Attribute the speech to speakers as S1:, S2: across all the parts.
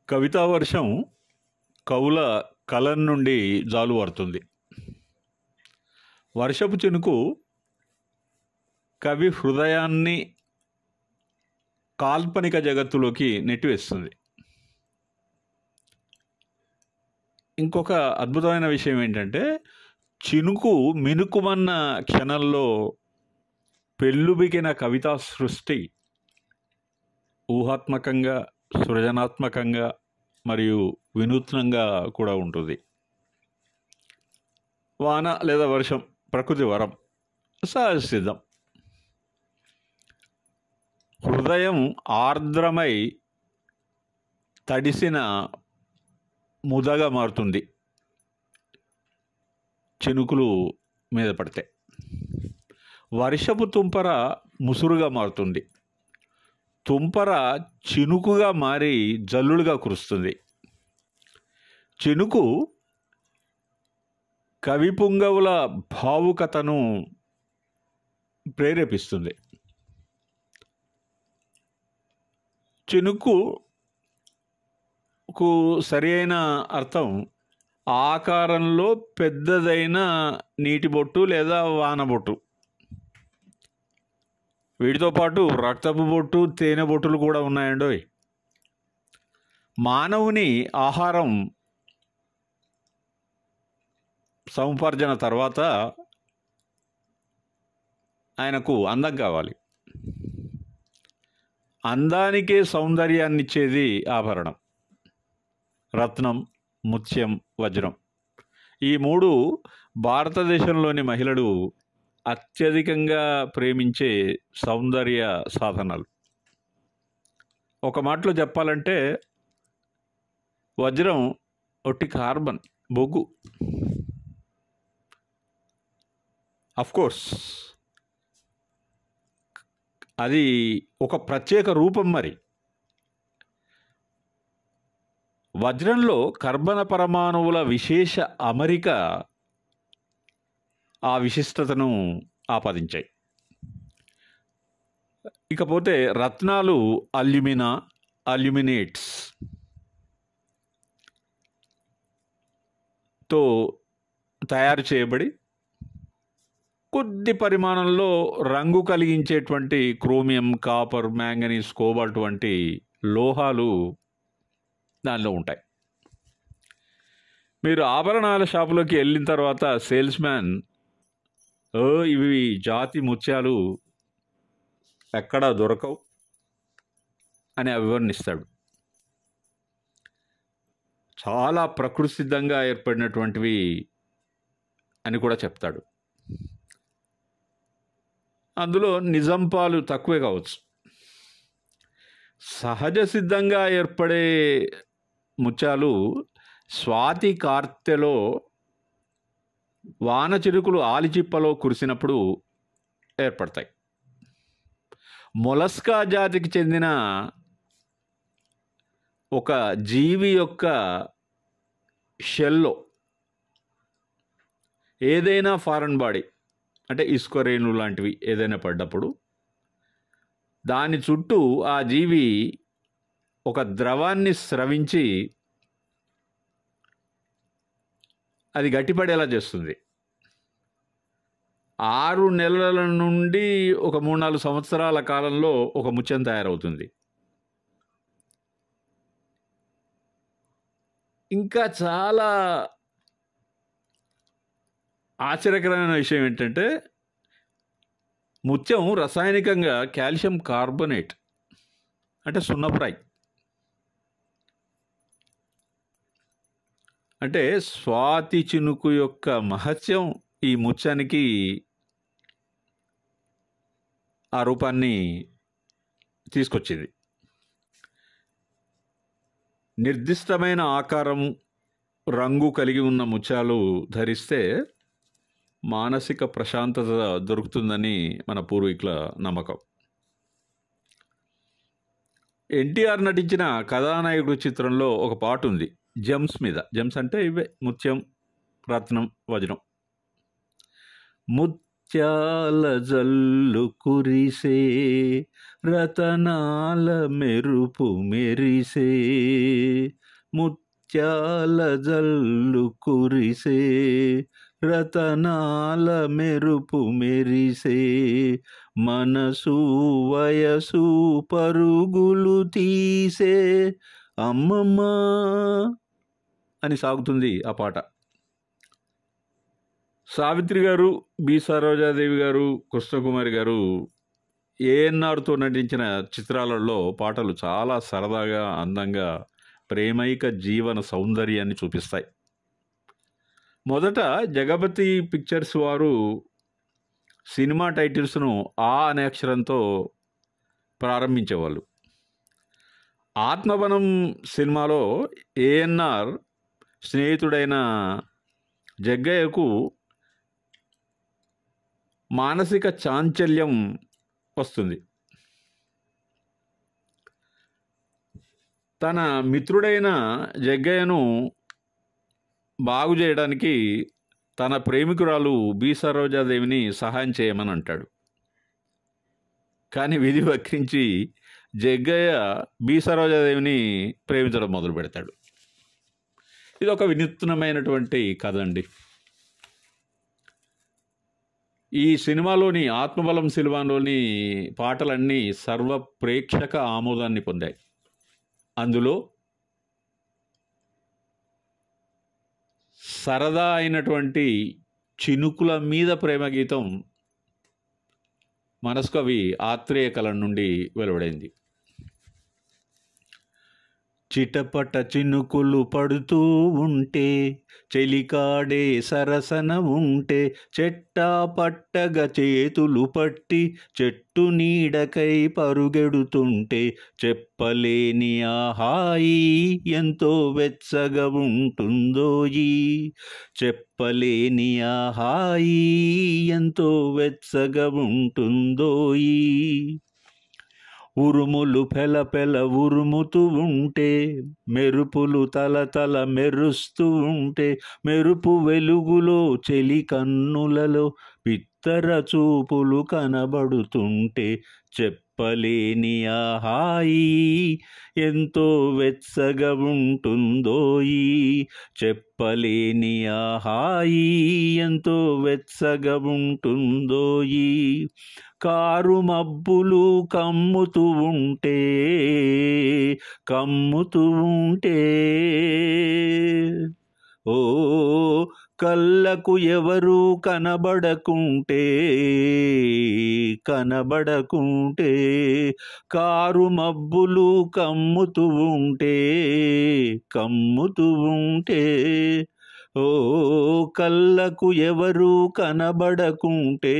S1: కవితా వర్షం కవుల కలం నుండి జాలువారుతుంది. వర్షపు చినుకు కవి హృదయాన్ని కాల్పనిక జగత్తులోకి నెట్టివేస్తుంది. ఇంకొక అద్భుతమైన విషయం ఏంటంటే, చినుకు మినుకుమన్న క్షణంలో పెళ్ళుబికిన కవితా సృష్టి ఊహాత్మకంగా, సృజనాత్మకంగా మరియు వినూత్నంగా కూడా ఉంటుంది. వాన లేదా వర్షం ప్రకృతి వరం, సహజ సిద్ధం. హృదయం ఆర్ద్రమై తడిసిన ముదగా మారుతుంది చినుకులు మీద పడితే. వర్షపు తుంపర ముసురుగా మారుతుంది. తుంపర చినుకుగా మారి జల్లులుగా కురుస్తుంది. చినుకు కవి పుంగవుల భావుకతను ప్రేరేపిస్తుంది. చినుకుకు సరి అయిన అర్థం ఆకారంలో పెద్దదైన నీటి బొట్టు లేదా వాన బొట్టు. వీటితో పాటు రక్తపు బొట్టు, తేనె బొట్టులు కూడా ఉన్నాయండోయ్. మానవుని ఆహారం సముపార్జన తర్వాత ఆయనకు అందం కావాలి. అందానికే సౌందర్యాన్ని ఇచ్చేది ఆభరణం. రత్నం, ముత్యం, వజ్రం, ఈ మూడు భారతదేశంలోని మహిళలు అత్యధికంగా ప్రేమించే సౌందర్య సాధనాలు. ఒక మాటలో చెప్పాలంటే వజ్రం ఒట్టి కార్బన్, బొగ్గు. అఫ్కోర్స్ అది ఒక ప్రత్యేక రూపం. మరి వజ్రంలో కర్బన పరమాణువుల విశేష అమరిక ఆ విశిష్టతను ఆపాదించాయి. ఇకపోతే రత్నాలు అల్యూమినా, అల్యూమినేట్స్ తో తయారు చేయబడి కొద్ది పరిమాణంలో రంగు కలిగించేటువంటి క్రోమియం, కాపర్, మ్యాంగనీస్, కోబాల్ట్ వంటి లోహాలు దానిలో ఉంటాయి. మీరు ఆభరణాల షాపులోకి వెళ్ళిన తర్వాత సేల్స్ మ్యాన్ ఇవి జాతి ముత్యాలు ఎక్కడా దొరకవు అని వివరణిస్తాడు. చాలా ప్రకృతి సిద్ధంగా ఏర్పడినటువంటివి అని కూడా చెప్తాడు. అందులో నిజం పాలు తక్కువే కావచ్చు. సహజ సిద్ధంగా ఏర్పడే ముత్యాలు స్వాతి కార్తెలో వాన చిరుకులు ఆలిచిప్పలో కురిసినప్పుడు ఏర్పడతాయి. మొలస్కా జాతికి చెందిన ఒక జీవి యొక్క షెల్లో ఏదైనా ఫారెన్ బాడీ అంటే ఇసుక రేణు లాంటివి ఏదైనా పడ్డప్పుడు దాని చుట్టూ ఆ జీవి ఒక ద్రవాన్ని స్రవించి అది గట్టిపడేలా చేస్తుంది. 6 నెలల నుండి ఒక 3-4 సంవత్సరాల కాలంలో ఒక ముత్యం తయారవుతుంది. ఇంకా చాలా ఆశ్చర్యకరమైన విషయం ఏంటంటే, ముత్యం రసాయనికంగా కాల్షియం కార్బోనేట్ అంటే సున్నప్రాయి. అంటే స్వాతి చినుకు యొక్క మహత్యం ఈ ముత్యానికి ఆ రూపాన్ని తీసుకొచ్చింది. నిర్దిష్టమైన ఆకారం, రంగు కలిగి ఉన్న ముత్యాలు ధరిస్తే మానసిక ప్రశాంతత దొరుకుతుందని మన పూర్వీకుల నమ్మకం. ఎన్టీఆర్ నటించిన కథానాయకుడు చిత్రంలో ఒక పాట ఉంది జెమ్స్ మీద. జెమ్స్ అంటే ఇవే ముత్యం, రత్నం, వజ్రం. ముత్యాల జల్లు కురిసే రతనాల మెరుపు మెరిసే, ముత్యాల జల్లు కురిసే, రతనాల మెరుపు మెరిసే, మనసు వయసు పరుగులు తీసే అమ్మమ్మ అని సాగుతుంది ఆ పాట. సావిత్రి గారు, బి సరోజాదేవి గారు, కృష్ణకుమారి గారు ఏఎన్ఆర్తో నటించిన చిత్రాలలో పాటలు చాలా సరదాగా, అందంగా, ప్రేమైక జీవన సౌందర్యాన్ని చూపిస్తాయి. మొదట జగపతి పిక్చర్స్ వారు సినిమా టైటిల్స్ను ఆ అనే అక్షరంతో ప్రారంభించేవాళ్ళు. ఆత్మవనం సినిమాలో ఏఎన్ఆర్ స్నేహితుడైన జగ్గయ్యకు మానసిక చాంచల్యం వస్తుంది. తన మిత్రుడైన జగ్గయ్యను బాగు చేయడానికి తన ప్రేమికురాలు బి సరోజాదేవిని సహాయం చేయమని అంటాడు. కానీ విధి వక్రించి జగ్గయ్య బి సరోజాదేవిని ప్రేమించడం మొదలు పెడతాడు. ఇది ఒక వినూత్నమైనటువంటి కథ అండి. ఈ సినిమాలోని ఆత్మబలం సినిమాలోని పాటలన్నీ సర్వ ప్రేక్షక ఆమోదాన్ని పొందాయి. అందులో సరదా అయినటువంటి చినుకుల మీద ప్రేమ గీతం మనస్కవి ఆత్రేయ కలం నుండి వెలువడైంది. చిటపట చినుకులు పడుతూ ఉంటే, చెలికాడే సరసన ఉంటే, చెట్టా పట్టగా చేతులు పట్టి చెట్టు నీడకై పరుగెడుతుంటే, చెప్పలేని ఆ హాయి ఎంతో వెచ్చగా ఉంటుందోయి, చెప్పలేని ఆ హాయి ఎంతో వెచ్చగా ఉంటుందోయి. ఉరుములు పెల ఉరుముతూ ఉంటే, మెరుపులు తల మెరుస్తూ ఉంటే, మెరుపు వెలుగులో చెలి కన్నులలో పిత్తర చూపులు కనబడుతుంటే, చెప్పలేని ఆ హాయి ఎంతో వెచ్చగా ఉంటుందోయి, చెప్పలేని ఆ హాయి ఎంతో వెచ్చగా ఉంటుందోయి. కారు మబ్బులు కమ్ముతూ ఉంటే, ఓ కళ్ళకు ఎవరు కనబడకుంటే, కారు మబ్బులు కమ్ముతూ ఉంటే, ఓ కళ్ళకు ఎవరు కనబడకుంటే,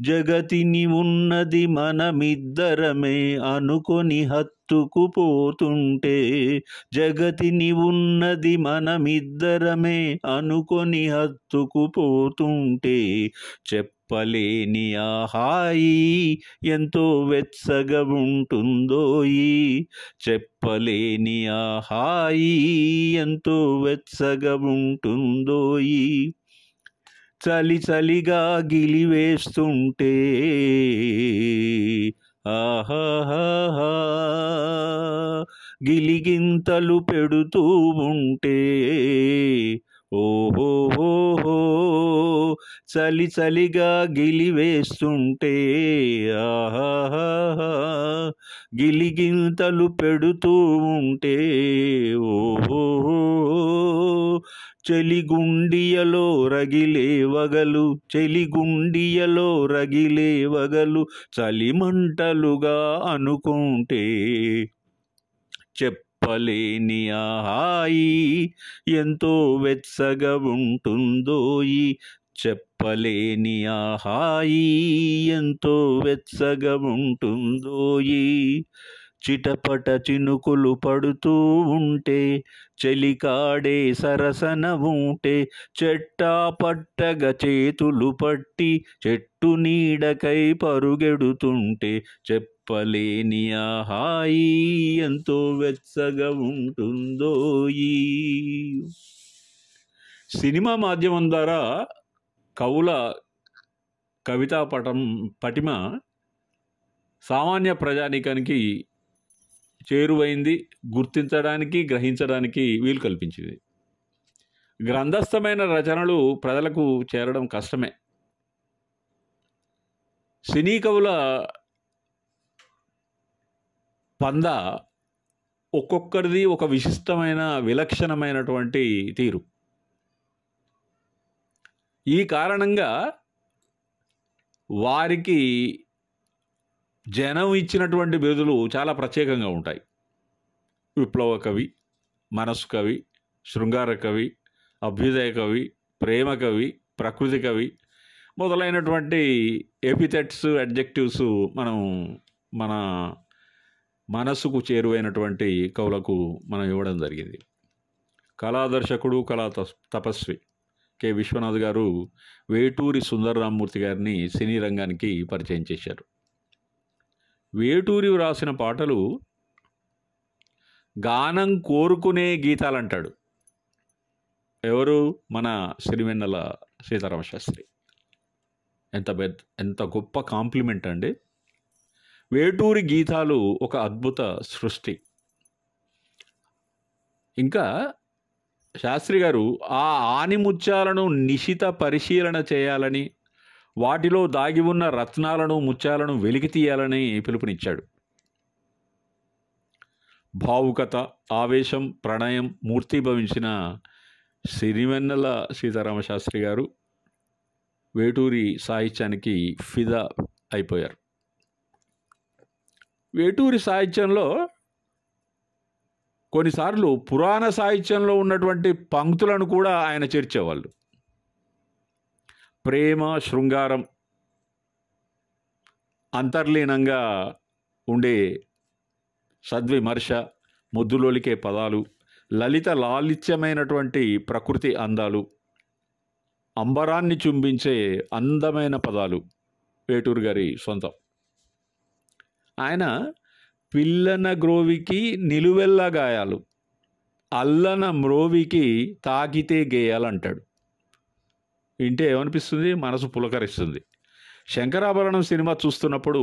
S1: జగతిని ఉన్నది మనమిద్దరమే అనుకొని హత్తుకుపోతుంటే, జగతిని ఉన్నది మనమిద్దరమే అనుకొని హత్తుకుపోతుంటే, చెప్పలేని ఆ హాయి ఎంతో వెచ్చగా ఉంటుందోయి, చెప్పలేని ఆ హాయి ఎంతో వెచ్చగా ఉంటుందోయి. చలిగా గిలివేస్తుంటే, ఆహాహా గిలిగింతలు పెడుతూ ఉంటే, ఓహోహోహో చలిగా గిలివేస్తుంటే, ఆహాహా గిలిగింతలు పెడుతూ ఉంటే, ఓహోహో చెలిగుండియలో రగిలే వగలు చలిమంటలుగా అనుకుంటే, చెప్పలేని ఆ హాయి ఎంతో వెచ్చగా ఉంటుందోయి, చెప్పలేని ఆ హాయి ఎంతో వెచ్చగా ఉంటుందోయి. చిటపట చినుకులు పడుతూ ఉంటే, చెలికాడే సరసన ఉంటే, చెట్టా పట్టగా చేతులు పట్టి చెట్టు నీడకై పరుగెడుతుంటే, చెప్పలేని ఆ హాయి ఎంతో వెచ్చగా ఉంటుందోయి. సినిమా మాధ్యమం ద్వారా కవుల కవితా పటిమ సామాన్య ప్రజానీకానికి చేరువైంది, గుర్తించడానికి, గ్రహించడానికి వీలు కల్పించింది. గ్రంథస్థమైన రచనలు ప్రజలకు చేరడం కష్టమే. సినీ కవుల పంద ఒక్కొక్కరిది ఒక విశిష్టమైన, విలక్షణమైనటువంటి తీరు. ఈ కారణంగా వారికి జనం ఇచ్చినటువంటి బిరుదులు చాలా ప్రత్యేకంగా ఉంటాయి. విప్లవ కవి, మనసు కవి, శృంగార కవి, అభ్యుదయ కవి, ప్రేమ కవి, ప్రకృతి కవి మొదలైనటువంటి ఎపిథెట్స్, అడ్జెక్టివ్స్ మనం మన మనసుకు చేరువైనటువంటి కవులకు మనం ఇవ్వడం జరిగింది. కళాదర్శకుడు, కళా తపస్వి కె విశ్వనాథ్ గారు వేటూరి సుందరరామూర్తి గారిని సినీ రంగానికి పరిచయం చేశారు. వేటూరి వ్రాసిన పాటలు గానం కోరుకునే గీతాలంటాడు. ఎవరు? మన సిరివెన్నెల సీతారామశాస్త్రి. ఎంత గొప్ప కాంప్లిమెంట్ అండి. వేటూరి గీతాలు ఒక అద్భుత సృష్టి. ఇంకా శాస్త్రి గారు ఆ ఆనిముత్యాలను నిశిత పరిశీలన చేయాలని, వాటిలో దాగి ఉన్న రత్నాలను, ముత్యాలను వెలికి తీయాలని పిలుపునిచ్చాడు. భావుకత, ఆవేశం, ప్రణయం మూర్తిభవించిన సిరివెన్నెల సీతారామశాస్త్రి గారు వేటూరి సాహిత్యానికి ఫిదా అయిపోయారు. వేటూరి సాహిత్యంలో కొన్నిసార్లు పురాణ సాహిత్యంలో ఉన్నటువంటి పంక్తులను కూడా ఆయన చేర్చేవాళ్ళు. ప్రేమ, శృంగారం అంతర్లీనంగా ఉండే సద్విమర్శ, ముద్దులోలికే పదాలు, లలిత లాలిత్యమైనటువంటి ప్రకృతి అందాలు, అంబరాన్ని చుంబించే అందమైన పదాలు వేటూరు గారి సొంతం. ఆయన పిల్లన గ్రోవికి నిలువెల్ల గాయాలు, అల్లన మ్రోవికి తాకితే గేయాలంటాడు. వింటే ఏమనిపిస్తుంది? మనసు పులకరిస్తుంది. శంకరాభరణం సినిమా చూస్తున్నప్పుడు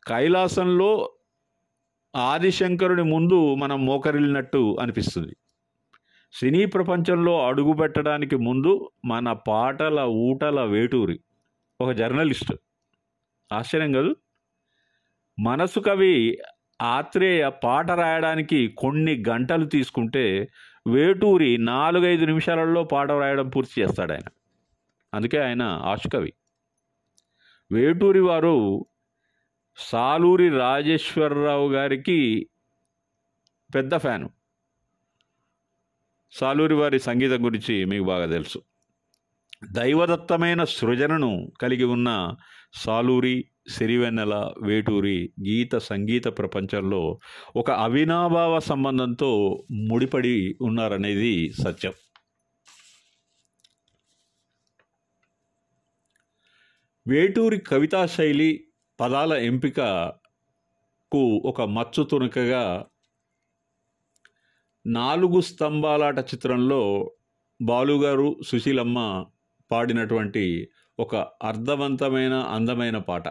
S1: కైలాసంలో ఆదిశంకరుని ముందు మనం మోకరిల్లినట్టు అనిపిస్తుంది. సినీ ప్రపంచంలో అడుగుపెట్టడానికి ముందు మన పాటల ఊటల వేటూరి ఒక జర్నలిస్టు. ఆశ్చర్యం కాదు? మనసు కవి ఆత్రేయ పాట రాయడానికి కొన్ని గంటలు తీసుకుంటే వేటూరి 4-5 నిమిషాలలో పాట రాయడం పూర్తి చేస్తాడు ఆయన. అందుకే ఆయన ఆశుకవి. వేటూరి వారు సాలూరి రాజేశ్వరరావు గారికి పెద్ద ఫ్యాను. సాలూరి వారి సంగీతం గురించి మీకు బాగా తెలుసు. దైవదత్తమైన సృజనను కలిగి ఉన్న సాలూరి, సిరివెన్నెల, వేటూరి సంగీత ప్రపంచంలో ఒక అవినాభావ సంబంధంతో ముడిపడి ఉన్నారనేది సత్యం. వేటూరి కవితా శైలి, పదాల ఎంపికకు ఒక మచ్చు తునకగా 4 స్తంభాలాట చిత్రంలో బాలుగారు, సుశీలమ్మ పాడినటువంటి ఒక అర్థవంతమైన, అందమైన పాట.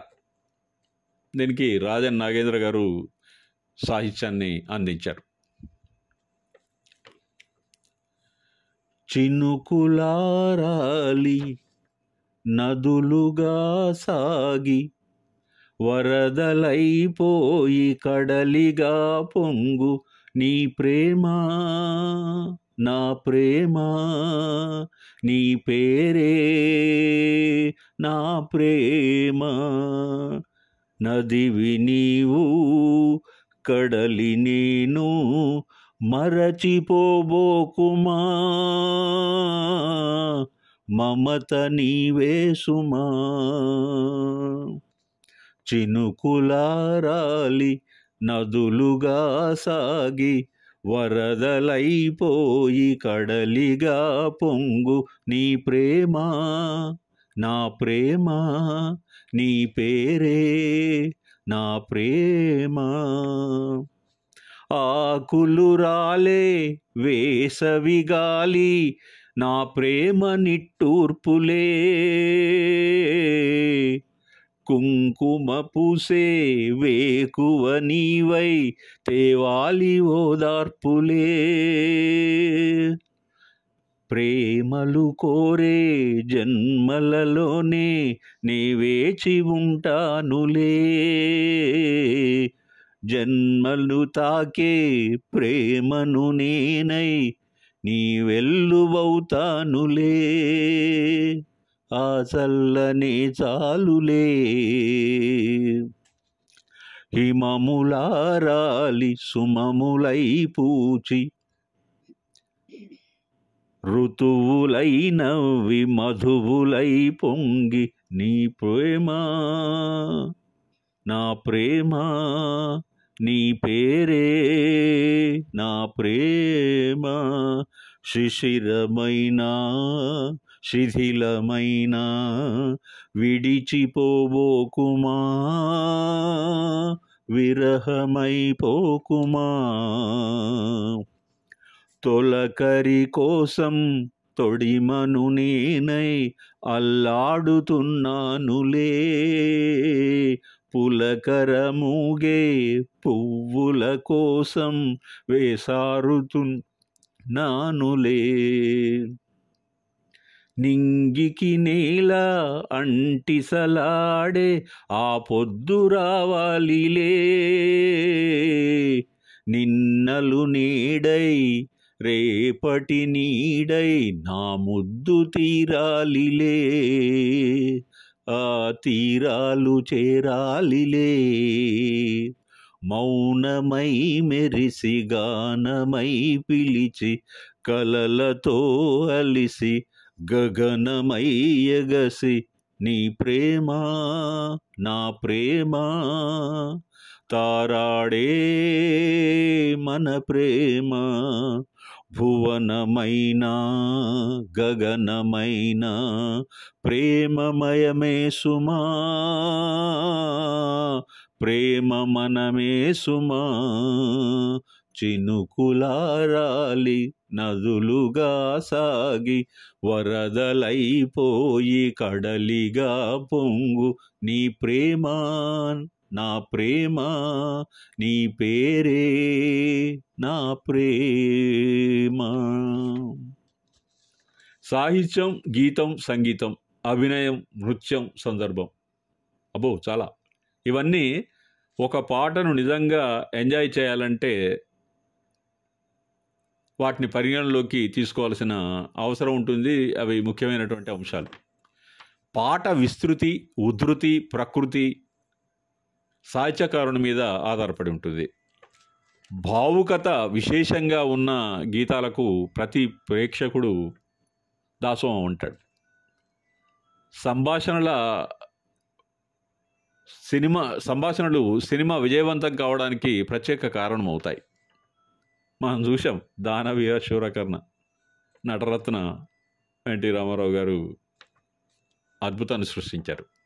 S1: దీనికి రాజన్ నాగేంద్ర గారు సాహిత్యాన్ని అందించారు. చినుకులారాలి నదులుగా సాగి వరదలైపోయి కడలిగా పొంగు నీ ప్రేమ నా ప్రేమ నీ పేరే నా ప్రేమ నదివి నీవు కడలి నేను మరచిపోబోకుమా మమత నీవే సుమా చినుకులారాలి నదులుగా సాగి వరదలైపోయి కడలిగా పొంగు నీ ప్రేమ నా ప్రేమ నీ పేరే నా ప్రేమ ఆకులు రాలే వేసవి గాలి నా ప్రేమ నిట్టూర్పులే కుంకుమ పూసే వేకువ నీవై తేవాలి ఓదార్పులే ప్రేమలు కోరే జన్మలలోనే నీ వేచి ఉంటానులే జన్మలు తాకే ప్రేమను నేనై నీ వెల్లువవుతానులే ఆ చల్లనే చాలులే హిమములారాలి సుమములై పూచి ఋతువులై నవ్వి మధువులై పొంగి నీ ప్రేమ నా ప్రేమ నీ పేరే నా ప్రేమ శిశిరమైనా శిథిలమైనా విడిచిపోబోకుమా విరహమైపోకుమా తొలకరి కోసం తొడిమను నేనై అల్లాడుతున్నానులే పులకరమూగే పువ్వుల కోసం వేసారుతున్నానులే నింగికి నేల అంటిసలాడే ఆ పొద్దు రావాలిలే నిన్నలు నీడై రేపటి నీడై నా ముద్దు తీరాలిలే ఆ తీరాలు చేరాలిలే మౌనమై మెరిసి గానమై పిలిచి కలలతో అలిసి గగనమై ఎగసి నీ ప్రేమ నా ప్రేమ తారాడే మన ప్రేమ భువనమైనా గగనమైనా ప్రేమమయమే సుమా ప్రేమ మనమే సుమా చినుకులారాలి నదులుగా సాగి వరదలైపోయి కడలిగా పొంగు నీ ప్రేమ నా ప్రేమ నీ పేరే నా ప్రేమ సాహిత్యం గీతం సంగీతం అభినయం నృత్యం సందర్భం అబ్బో చాలా ఇవన్నీ ఒక పాటను నిజంగా ఎంజాయ్ చేయాలంటే వాటిని పరిగణలోకి తీసుకోవాల్సిన అవసరం ఉంటుంది అవి ముఖ్యమైనటువంటి అంశాలు పాట విస్తృతి ఉధృతి ప్రకృతి సాహిత్యకారుని మీద ఆధారపడి ఉంటుంది భావుకత విశేషంగా ఉన్న గీతాలకు ప్రతి ప్రేక్షకుడు దాసోహం ఉంటాడు సంభాషణలు సినిమా విజయవంతం కావడానికి ప్రత్యేక కారణం అవుతాయి మనం చూసాం దానవీర శూరకర్ణ నటరత్న ఎన్టీ రామారావు గారు అద్భుతాన్ని సృష్టించారు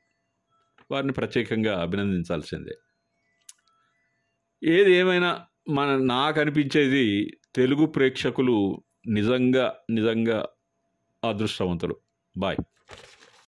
S1: వారిని ప్రత్యేకంగా అభినందించాల్సిందే ఏది ఏమైనా నాకు అనిపించేది తెలుగు ప్రేక్షకులు నిజంగా అదృష్టవంతులు బాయ్